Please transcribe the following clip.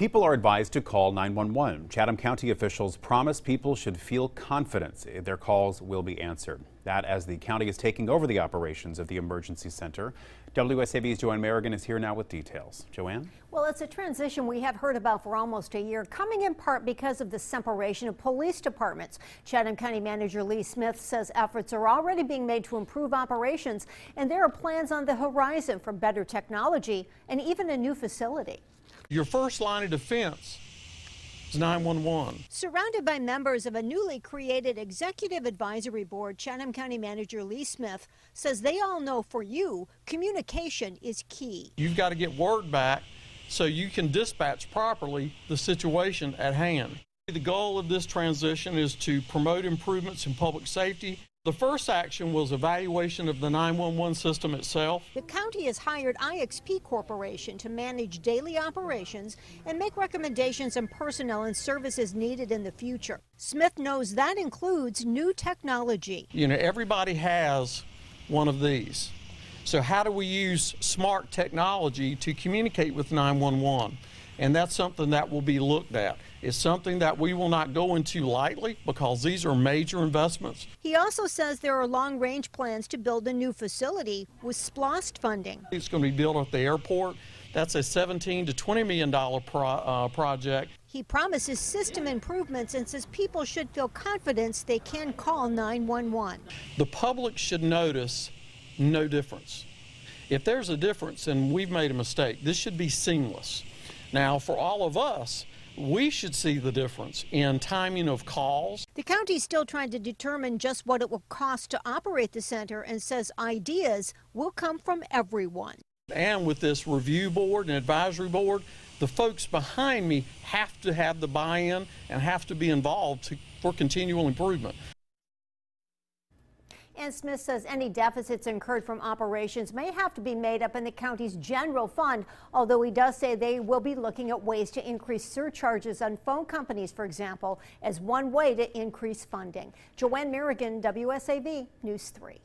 People are advised to call 911. Chatham County officials promise people should feel confident their calls will be answered. That as the county is taking over the operations of the emergency center. WSAV's Joanne Merrigan is here now with details. Joanne? Well, it's a transition we have heard about for almost a year, coming in part because of the separation of police departments. Chatham County Manager Lee Smith says efforts are already being made to improve operations, and there are plans on the horizon for better technology and even a new facility. Your first line of defense is 911. Surrounded by members of a newly created executive advisory board, Chatham County Manager Lee Smith says they all know for you, communication is key. You've got to get word back so you can dispatch properly the situation at hand. The goal of this transition is to promote improvements in public safety. The first action was evaluation of the 911 system itself. The county has hired IXP Corporation to manage daily operations and make recommendations on personnel and services needed in the future. Smith knows that includes new technology. You know, everybody has one of these. So how do we use smart technology to communicate with 911? And that's something that will be looked at. It's something that we will not go into lightly because these are major investments. He also says there are long-range plans to build a new facility with SPLOST funding. It's going to be built at the airport. That's a $17 to $20 million project. He promises system improvements and says people should feel confidence they can call 911. The public should notice no difference. If there's a difference and we've made a mistake, this should be seamless. Now, for all of us, we should see the difference in timing of calls. The county's still trying to determine just what it will cost to operate the center and says ideas will come from everyone. And with this review board and advisory board, the folks behind me have to have the buy-in and have to be involved for continual improvement. And Smith says any deficits incurred from operations may have to be made up in the county's general fund, although he does say they will be looking at ways to increase surcharges on phone companies, for example, as one way to increase funding. Joanne Merrigan, WSAV News 3.